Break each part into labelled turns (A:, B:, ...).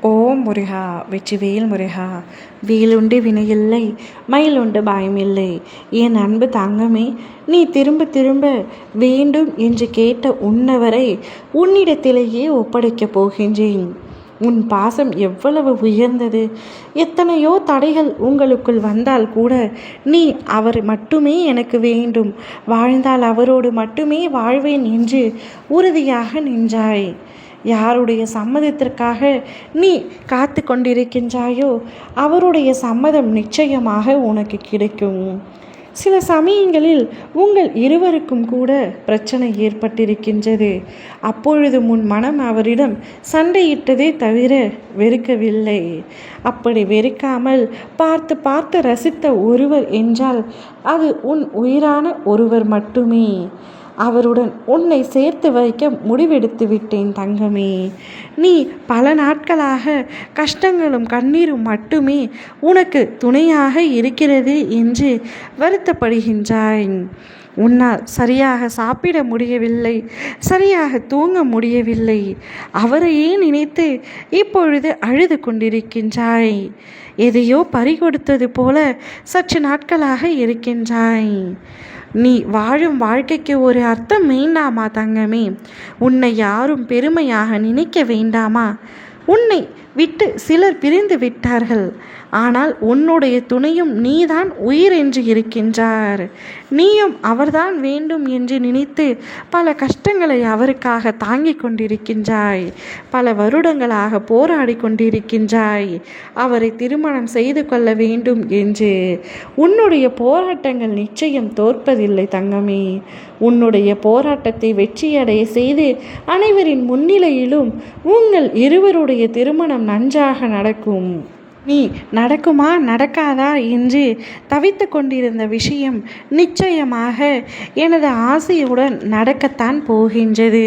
A: ஓம் முருகா வெற்றிவேல் முருகா. வேலுண்டு வினையில்லை, மயிலுண்டு பயமில்லை. என் அன்பு தங்கமே, நீ திரும்ப திரும்ப வேண்டும் என்று கேட்ட உன்னவரை உன்னிடத்திலேயே ஒப்படைக்கப் போகின்றேன். உன் பாசம் எவ்வளவு உயர்ந்தது. எத்தனையோ தடைகள் உங்களுக்குள் வந்தால் கூட நீ அவர் மட்டுமே எனக்கு வேண்டும், வாழ்ந்தால் அவரோடு மட்டுமே வாழ்வேன் என்று உறுதியாக நின்றாய். யாருடைய சம்மதத்திற்காக நீ காத்து கொண்டிருக்கின்றாயோ அவருடைய சம்மதம் நிச்சயமாக உனக்கு கிடைக்கும். சில சமயங்களில் உங்கள் இருவருக்கும் கூட பிரச்சனை ஏற்பட்டிருக்கின்றது. அப்பொழுது உன் மனம் அவரிடம் சண்டையிட்டதே தவிர வெறுக்கவில்லை. அப்படி வெறுக்காமல் பார்த்து பார்த்து ரசித்த ஒருவர் என்றால் அது உன் உயிரான ஒருவர் மட்டுமே. அவருடன் உன்னை சேர்த்து வைக்க முடிவெடுத்து விட்டேன் தங்கமே. நீ பல நாட்களாக கஷ்டங்களும் கண்ணீரும் மட்டுமே உனக்கு துணையாக இருக்கிறது என்று வருத்தப்படுகின்றாய். உன்னால் சரியாக சாப்பிட முடியவில்லை, சரியாக தூங்க முடியவில்லை. அவரையே நினைத்து இப்பொழுது அழுது கொண்டிருக்கின்றாய். எதையோ பறிகொடுத்தது போல சற்று நாட்களாக இருக்கின்றாய். நீ வாழும் வாழ்க்கைக்கு ஒரு அர்த்தம் வேண்டாமா தங்கமே? உன்னை யாரும் பெருமையாக நினைக்க வேண்டாமா? உன்னை விட்டு சிலர் பிரிந்து விட்டார்கள். ஆனால் உன்னுடைய துணையும் நீதான் உயிர் என்று இருக்கின்றார். நீயும் அவர்தான் வேண்டும் என்று நினைத்து பல கஷ்டங்களை அவருக்காக தாங்கிக் கொண்டிருக்கின்றாய். பல வருடங்களாக போராடி கொண்டிருக்கின்றாய் அவரை திருமணம் செய்து கொள்ள வேண்டும் என்று. உன்னுடைய போராட்டங்கள் நிச்சயம் தோற்பதில்லை தங்கமே. உன்னுடைய போராட்டத்தை வெற்றியடைய செய்து அனைவரின் முன்னிலையிலும் உங்கள் இருவருடைய திருமணம் நன்றாக நடக்கும். நீ நடக்குமா நடக்காதா என்று தவித்து கொண்டிருந்த விஷயம் நிச்சயமாக எனது ஆசையுடன் நடக்கத்தான் போகின்றது.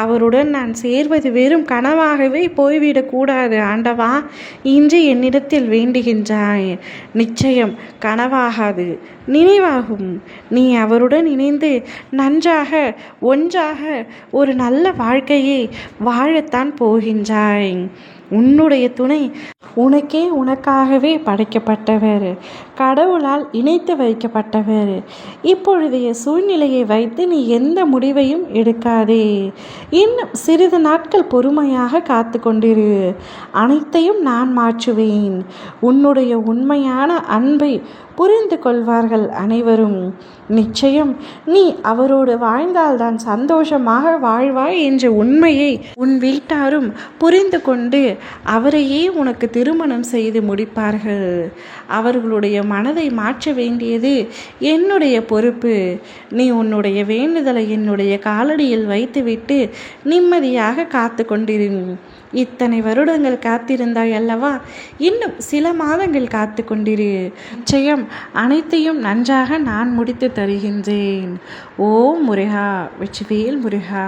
A: அவருடன் நான் சேர்வது வெறும் கனவாகவே போய்விடக்கூடாது ஆண்டவா இன்று என்னிடத்தில் வேண்டுகின்றாய். நிச்சயம் கனவாகாது, நினைவாகும். நீ அவருடன் இணைந்து நன்றாக ஒன்றாக ஒரு நல்ல வாழ்க்கையை வாழத்தான் போகின்றாய். உன்னுடைய துணை உனக்காகவே படைக்கப்பட்டவர், கடவுளால் இணைத்து வைக்கப்பட்டவர். இப்பொழுதைய சூழ்நிலையை வைத்து நீ எந்த முடிவையும் எடுக்காதே. இன்னும் சிறிது நாட்கள் பொறுமையாக காத்து கொண்டிரு. அனைத்தையும் நான் மாற்றுவேன். உன்னுடைய உண்மையான அன்பை புரிந்து கொள்வார்கள் அனைவரும். நிச்சயம் நீ அவரோடு வாழ்ந்தால்தான் சந்தோஷமாக வாழ்வாய் என்ற உண்மையை உன் வீட்டாரும் புரிந்து கொண்டு அவரையே உனக்கு திருமணம் செய்து முடிப்பார்கள். அவர்களுடைய மனதை மாற்ற வேண்டியது என்னுடைய பொறுப்பு. நீ உன்னுடைய வேண்டுதலை என்னுடைய காலடியில் வைத்துவிட்டு நிம்மதியாக காத்து கொண்டிரு. இத்தனை வருடங்கள் காத்திருந்தாய் அல்லவா? இன்னும் சில மாதங்கள் காத்து கொண்டிரு. நிச்சயம் அனைத்தையும் நன்றாக நான் முடித்து தருகின்றேன். ஓம் முருகா வெற்றிவேல் முருகா.